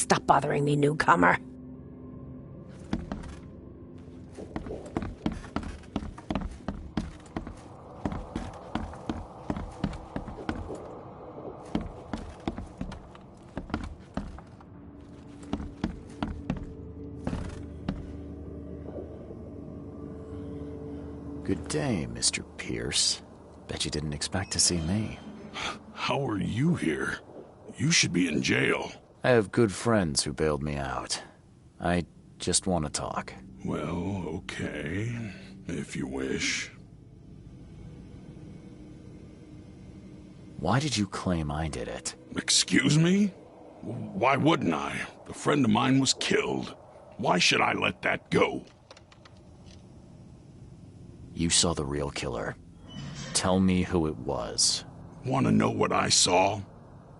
Stop bothering me, newcomer. Good day, Mr. Pierce. Bet you didn't expect to see me. How are you here? You should be in jail. I have good friends who bailed me out. I just want to talk. Well, okay, if you wish. Why did you claim I did it? Excuse me? Why wouldn't I? A friend of mine was killed. Why should I let that go? You saw the real killer. Tell me who it was. Want to know what I saw?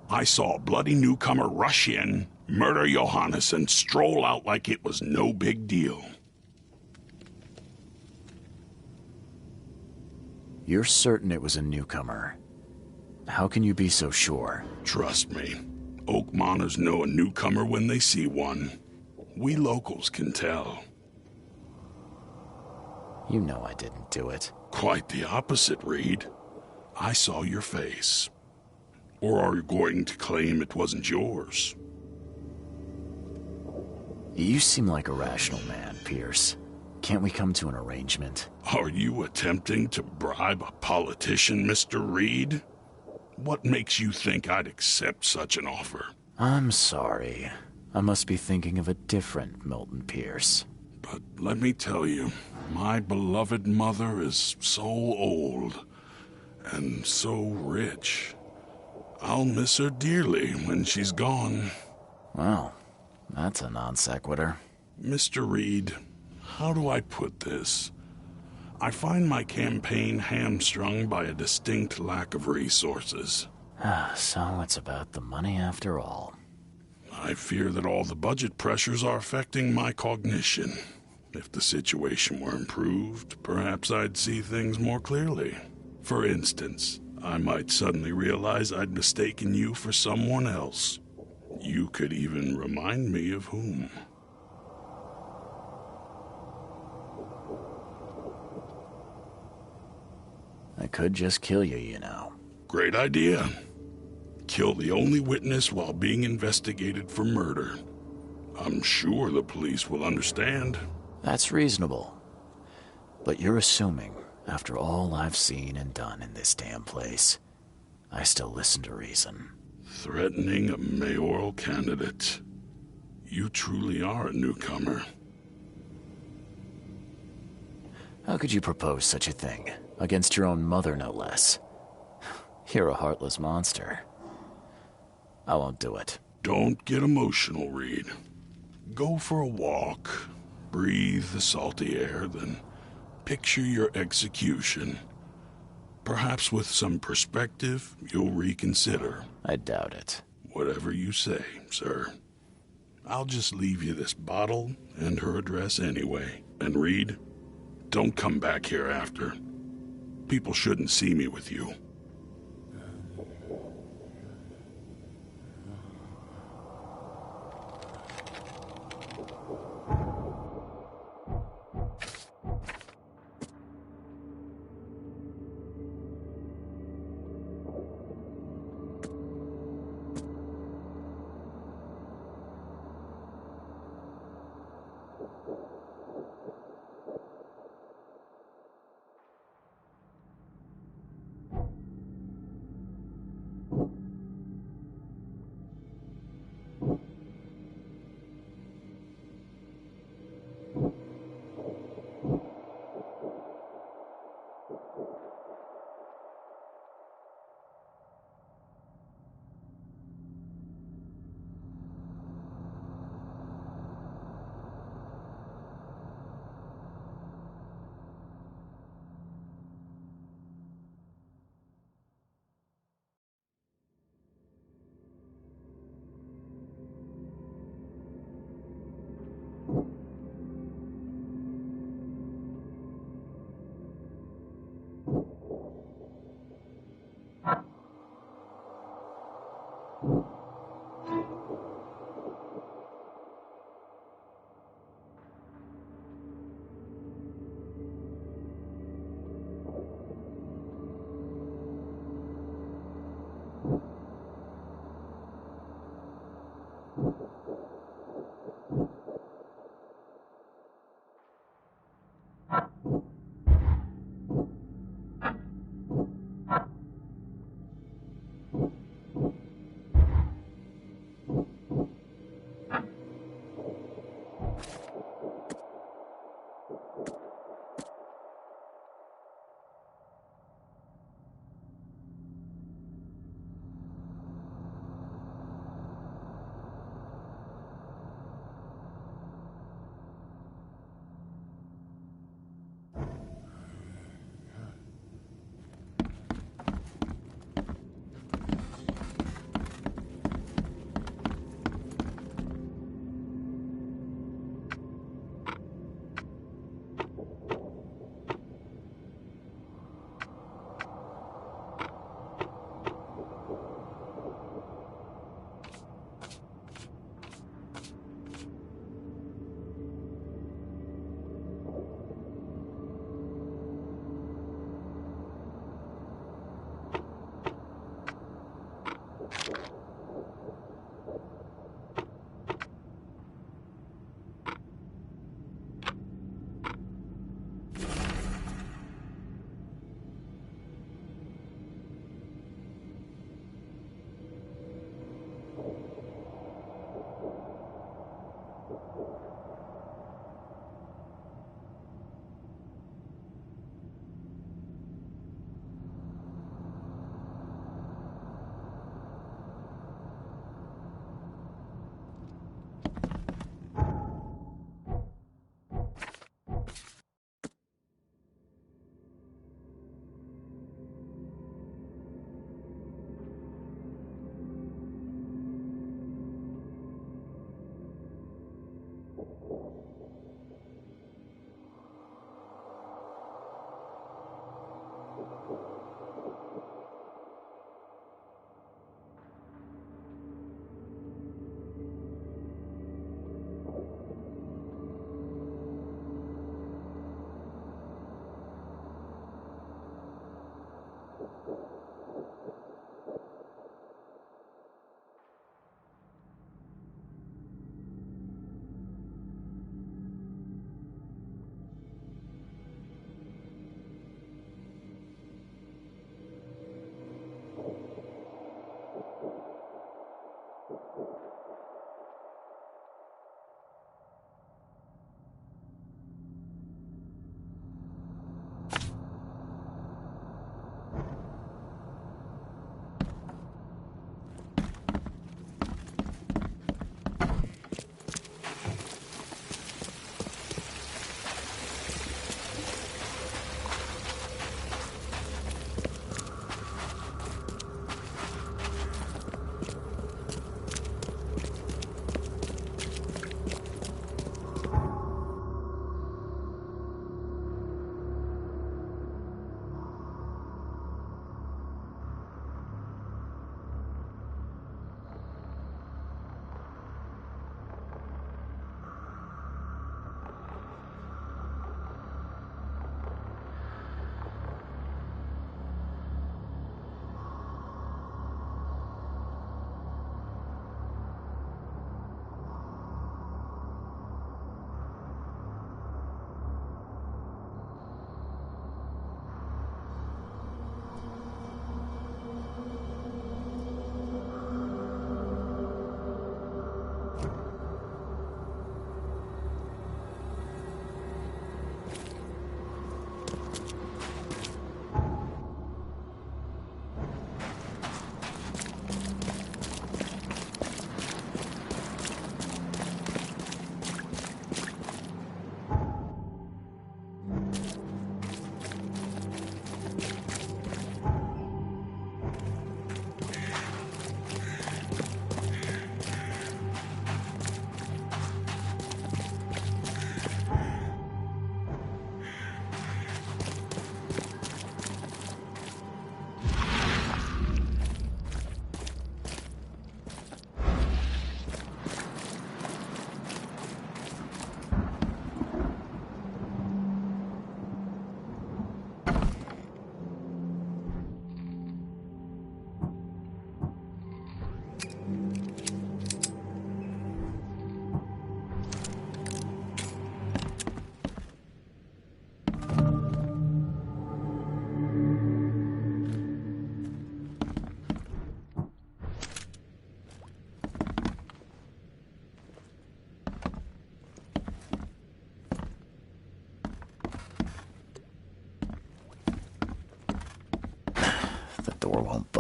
I saw a bloody newcomer rush in, murder Johannes, and stroll out like it was no big deal. You're certain it was a newcomer. How can you be so sure? Trust me, Oakmoners know a newcomer when they see one. We locals can tell. You know I didn't do it. Quite the opposite, Reed. I saw your face. Or are you going to claim it wasn't yours? You seem like a rational man, Pierce. Can't we come to an arrangement? Are you attempting to bribe a politician, Mr. Reed? What makes you think I'd accept such an offer? I'm sorry. I must be thinking of a different Milton Pierce. But let me tell you, my beloved mother is so old and so rich. I'll miss her dearly when she's gone. Well, that's a non sequitur. Mr. Reed, how do I put this? I find my campaign hamstrung by a distinct lack of resources. So it's about the money after all. I fear that all the budget pressures are affecting my cognition. If the situation were improved, perhaps I'd see things more clearly. For instance, I might suddenly realize I'd mistaken you for someone else. You could even remind me of whom. I could just kill you, you know. Great idea. Kill the only witness while being investigated for murder. I'm sure the police will understand. That's reasonable. But you're assuming, after all I've seen and done in this damn place, I still listen to reason. Threatening a mayoral candidate. You truly are a newcomer. How could you propose such a thing? Against your own mother, no less. You're a heartless monster. I won't do it. Don't get emotional, Reed. Go for a walk. Breathe the salty air, then picture your execution. Perhaps with some perspective, you'll reconsider. I doubt it. Whatever you say, sir. I'll just leave you this bottle and her address anyway. And Reed, don't come back here after. People shouldn't see me with you.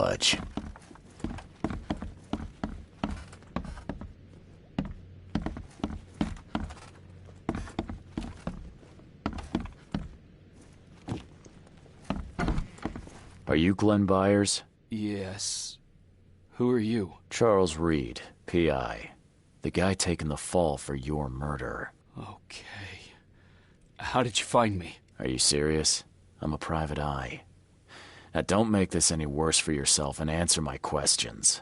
budge. Are you Glenn Byers? Yes. Who are you? Charles Reed, P.I. The guy taking the fall for your murder. Okay. How did you find me? Are you serious? I'm a private eye. Now don't make this any worse for yourself and answer my questions.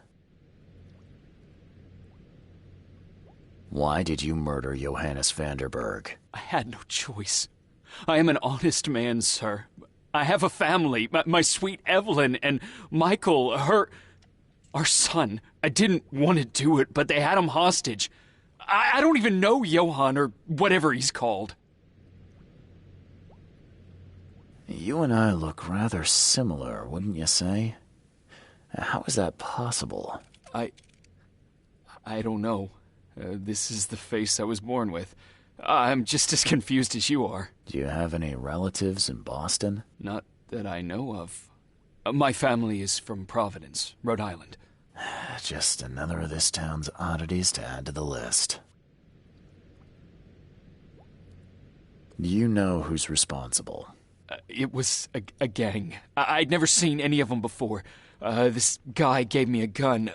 Why did you murder Johannes Vanderberg? I had no choice. I am an honest man, sir. I have a family. My sweet Evelyn and Michael, our son. I didn't want to do it, but they had him hostage. I don't even know Johann or whatever he's called. You and I look rather similar, wouldn't you say? How is that possible? I don't know. This is the face I was born with. I'm just as confused as you are. Do you have any relatives in Boston? Not that I know of. My family is from Providence, Rhode Island. Just another of this town's oddities to add to the list. Do you know who's responsible? It was a gang. I'd never seen any of them before. This guy gave me a gun.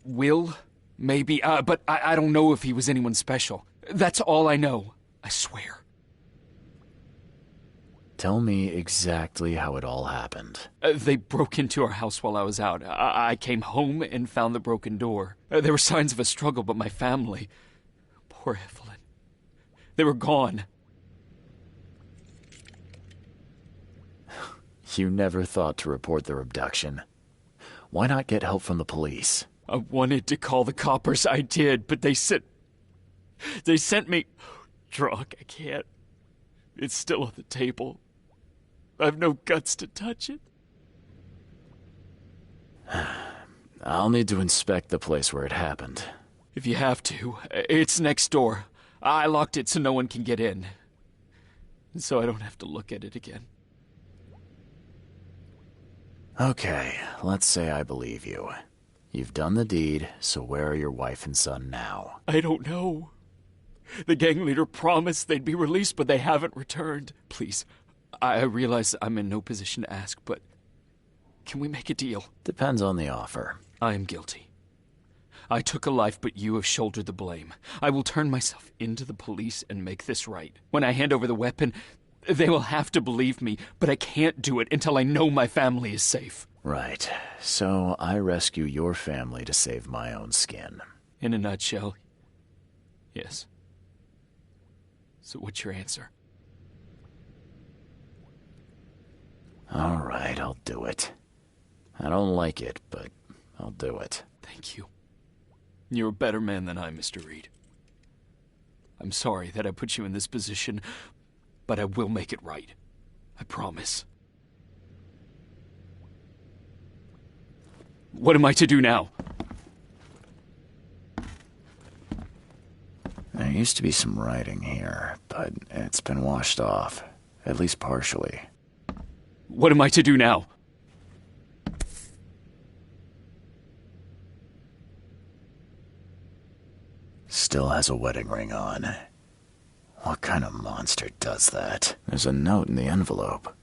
Will? Maybe. But I don't know if he was anyone special. That's all I know. I swear. Tell me exactly how it all happened. They broke into our house while I was out. I came home and found the broken door. There were signs of a struggle, but my family... Poor Evelyn. They were gone. You never thought to report their abduction. Why not get help from the police? I wanted to call the coppers. I did, but they sent me... Drunk, I can't. It's still on the table. I have no guts to touch it. I'll need to inspect the place where it happened. If you have to, it's next door. I locked it so no one can get in. So I don't have to look at it again. Okay, let's say I believe you. You've done the deed, so where are your wife and son now? I don't know. The gang leader promised they'd be released, but they haven't returned. Please, I realize I'm in no position to ask, but can we make a deal? Depends on the offer. I am guilty. I took a life, but you have shouldered the blame. I will turn myself into the police and make this right. When I hand over the weapon, they will have to believe me, but I can't do it until I know my family is safe. Right. So I rescue your family to save my own skin. In a nutshell, yes. So what's your answer? All right, I'll do it. I don't like it, but I'll do it. Thank you. You're a better man than I, Mr. Reed. I'm sorry that I put you in this position, but I will make it right. I promise. What am I to do now? There used to be some writing here, but it's been washed off, at least partially. What am I to do now? Still has a wedding ring on. What kind of monster does that? There's a note in the envelope.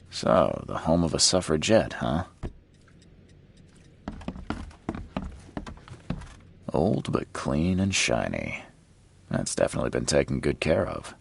So, the home of a suffragette, huh? Old but clean and shiny. That's definitely been taken good care of.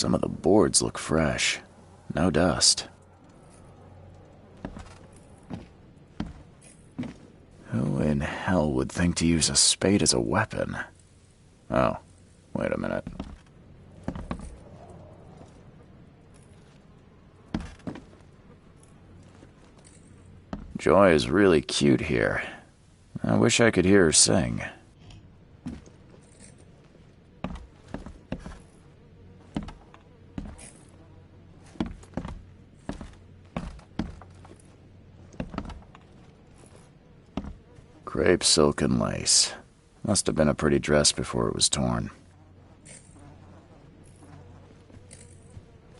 Some of the boards look fresh. No dust. Who in hell would think to use a spade as a weapon? Oh, wait a minute. Joy is really cute here. I wish I could hear her sing. Crepe, silk, and lace. Must have been a pretty dress before it was torn.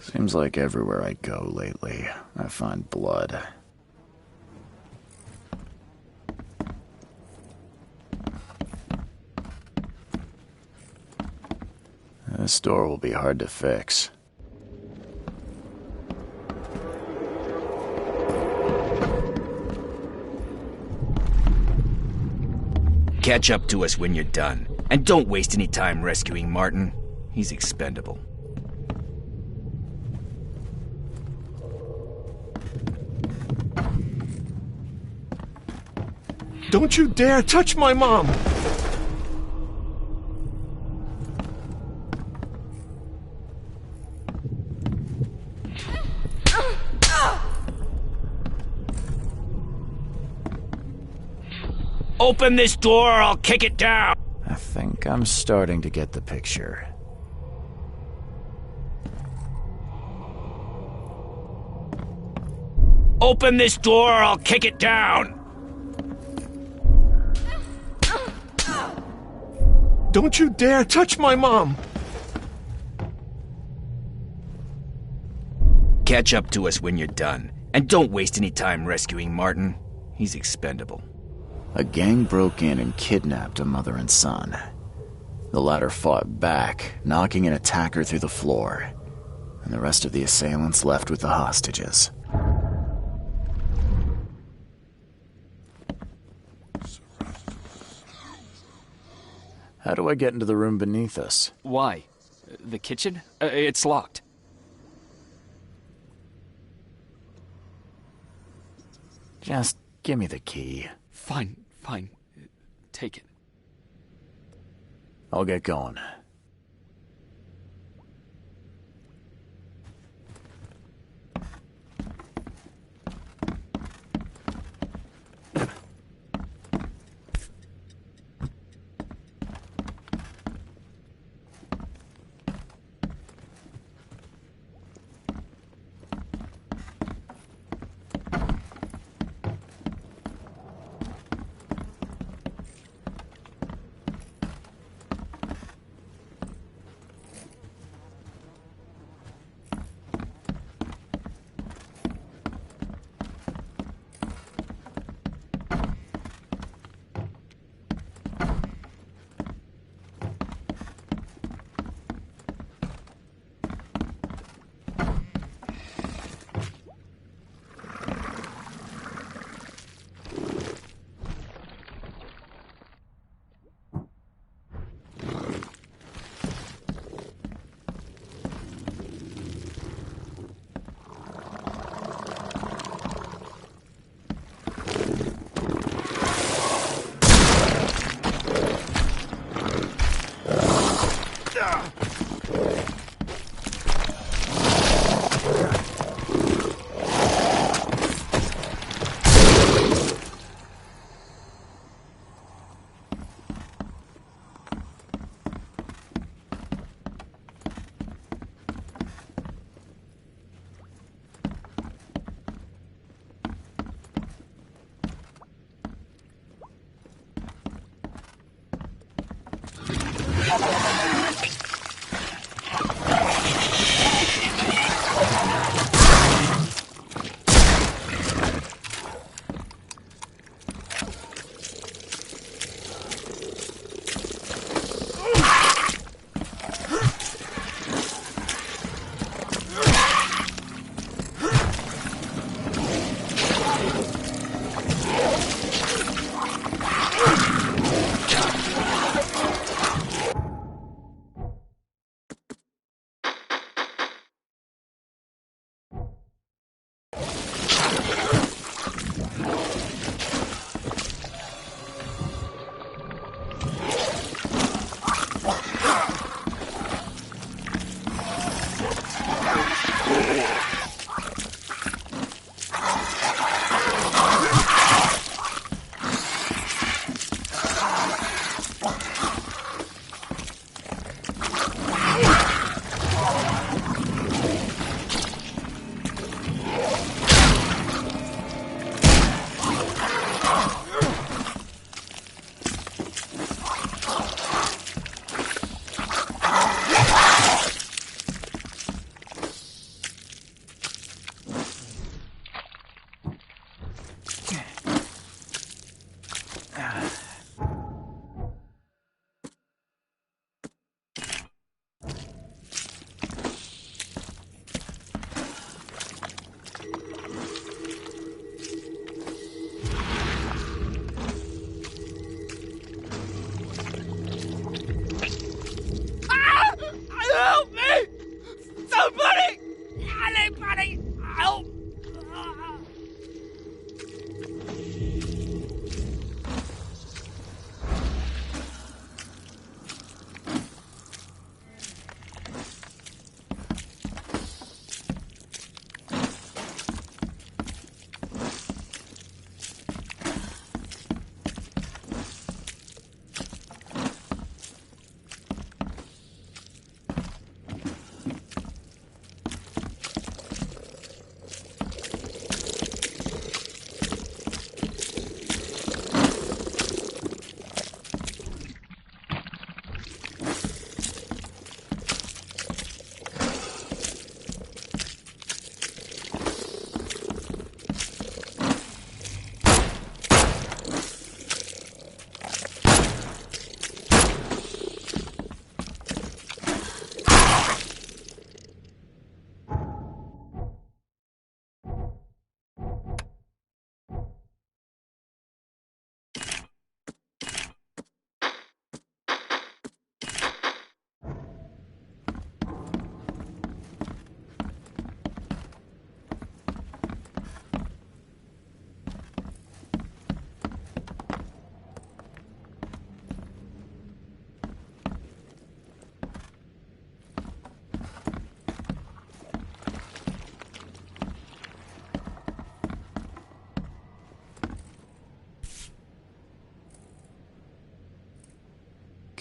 Seems like everywhere I go lately, I find blood. This door will be hard to fix. Catch up to us when you're done. And don't waste any time rescuing Martin. He's expendable. Don't you dare touch my mom! Open this door or I'll kick it down! I think I'm starting to get the picture. Open this door or I'll kick it down! Don't you dare touch my mom! Catch up to us when you're done. And don't waste any time rescuing Martin. He's expendable. A gang broke in and kidnapped a mother and son. The latter fought back, knocking an attacker through the floor, and the rest of the assailants left with the hostages. How do I get into the room beneath us? Why? The kitchen? It's locked. Just give me the key. Fine. Take it. I'll get going.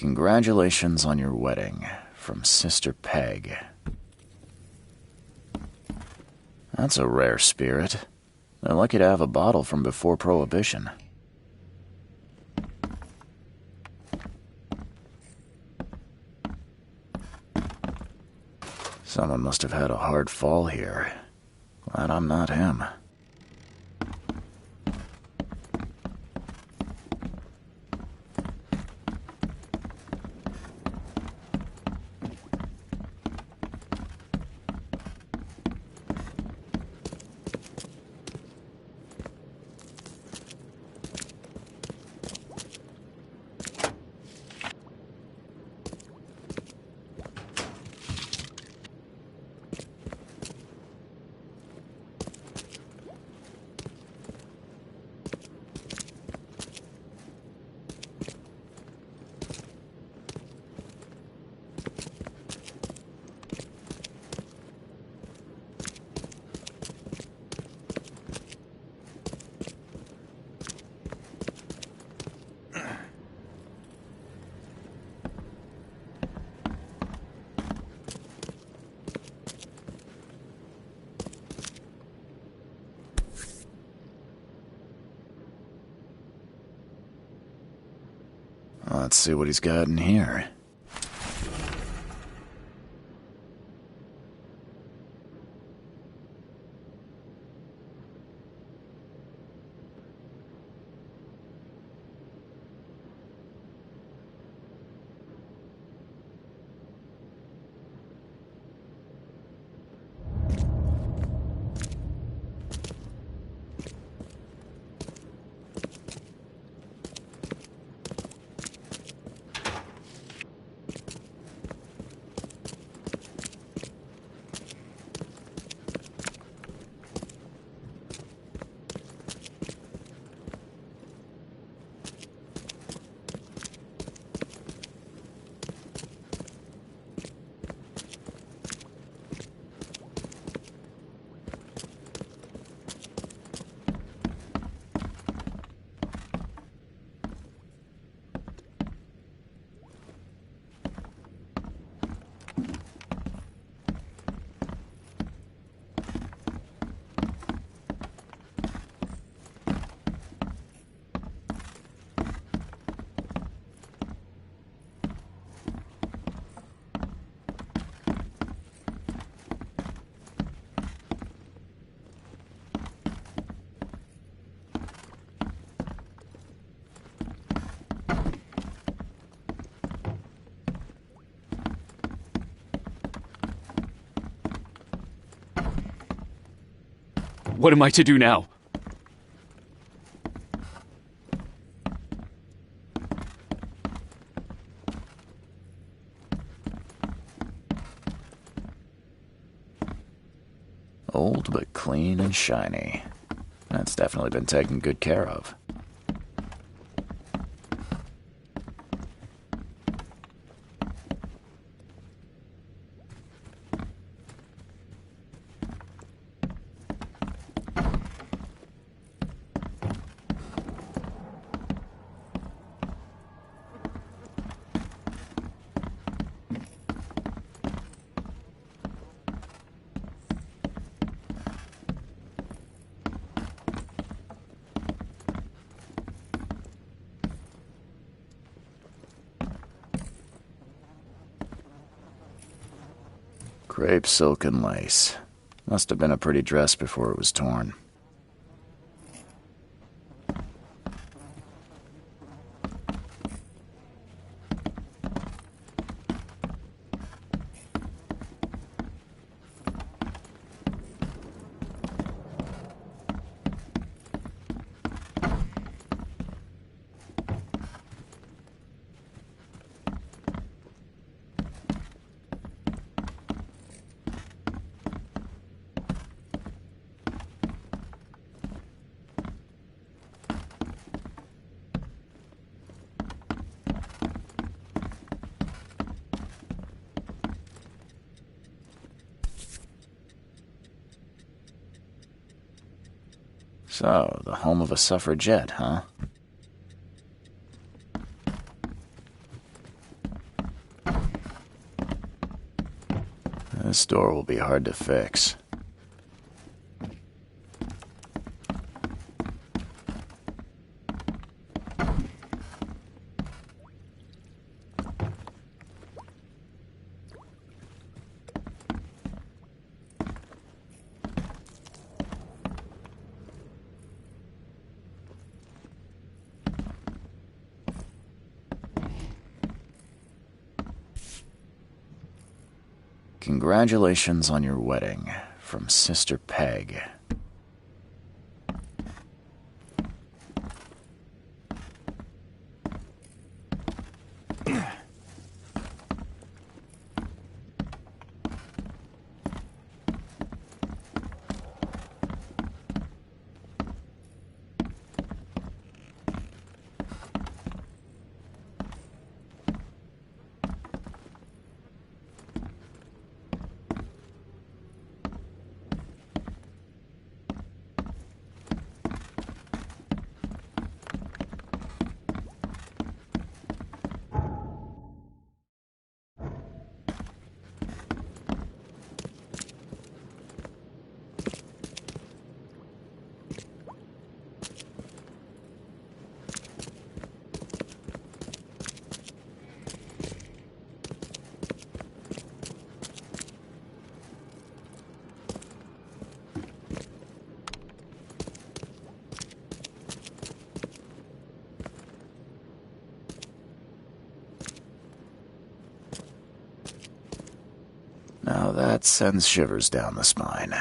Congratulations on your wedding, from Sister Peg. That's a rare spirit. They're lucky to have a bottle from before Prohibition. Someone must have had a hard fall here. Glad I'm not him. Let's see what he's got in here. What am I to do now? Old but clean and shiny. That's definitely been taken good care of. Crepe silk and lace. Must have been a pretty dress before it was torn. So, the home of a suffragette, huh? This door will be hard to fix. Congratulations on your wedding, from Sister Peg. Now that sends shivers down the spine.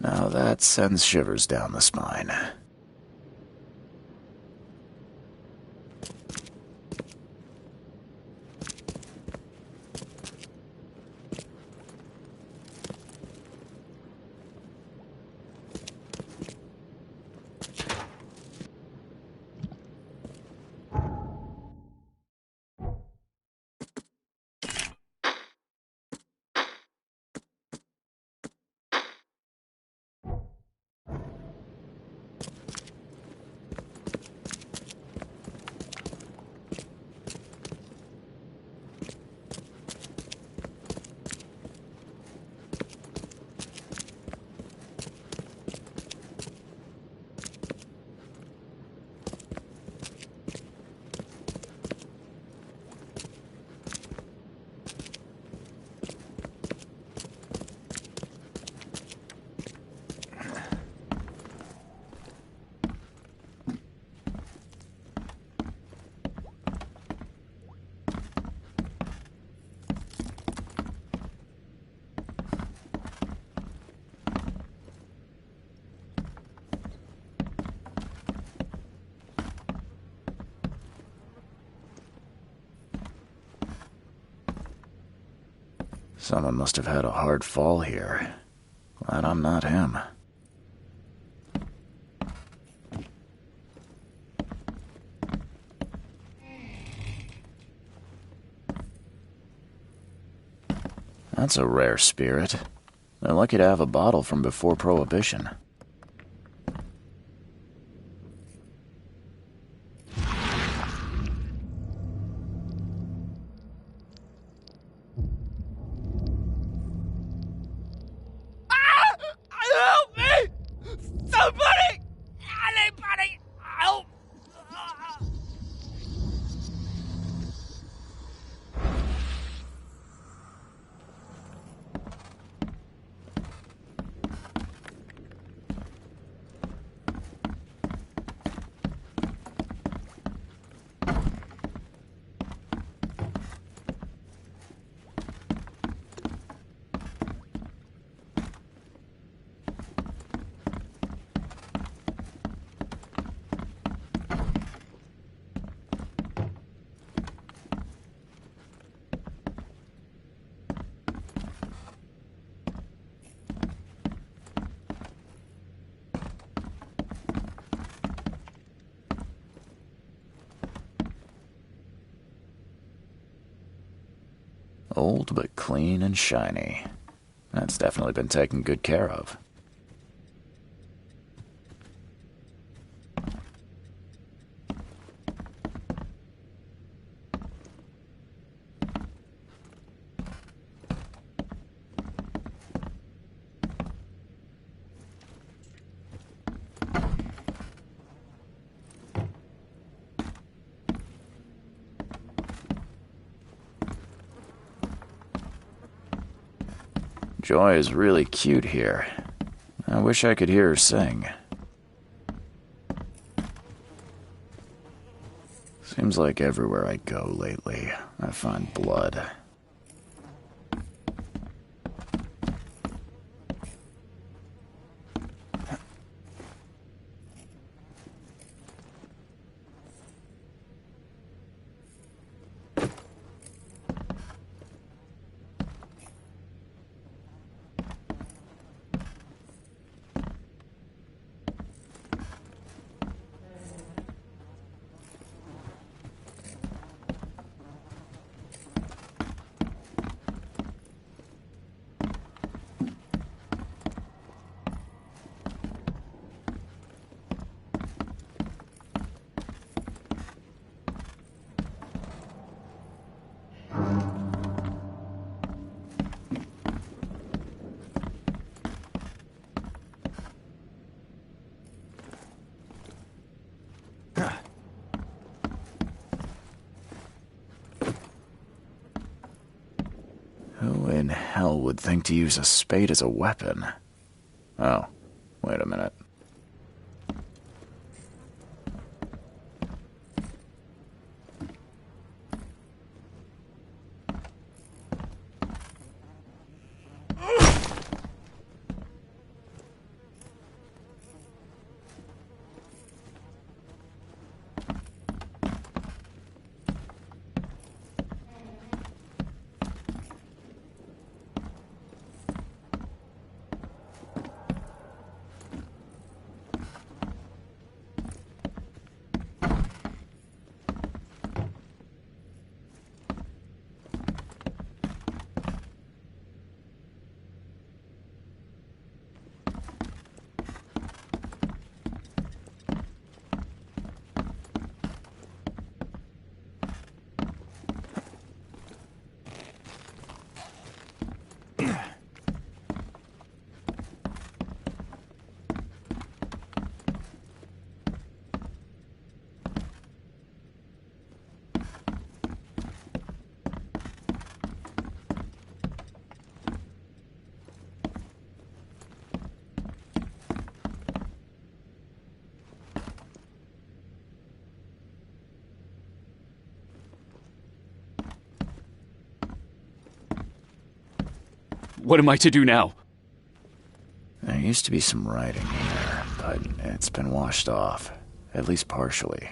Now that sends shivers down the spine. Someone must have had a hard fall here. Glad I'm not him. That's a rare spirit. They're lucky to have a bottle from before Prohibition. Help me! Somebody! Anybody! Help! Old but clean and shiny. That's definitely been taken good care of. Joy is really cute here. I wish I could hear her sing. Seems like everywhere I go lately, I find blood. Who in hell would think to use a spade as a weapon? Oh, wait a minute. What am I to do now? There used to be some writing here, but it's been washed off, at least partially.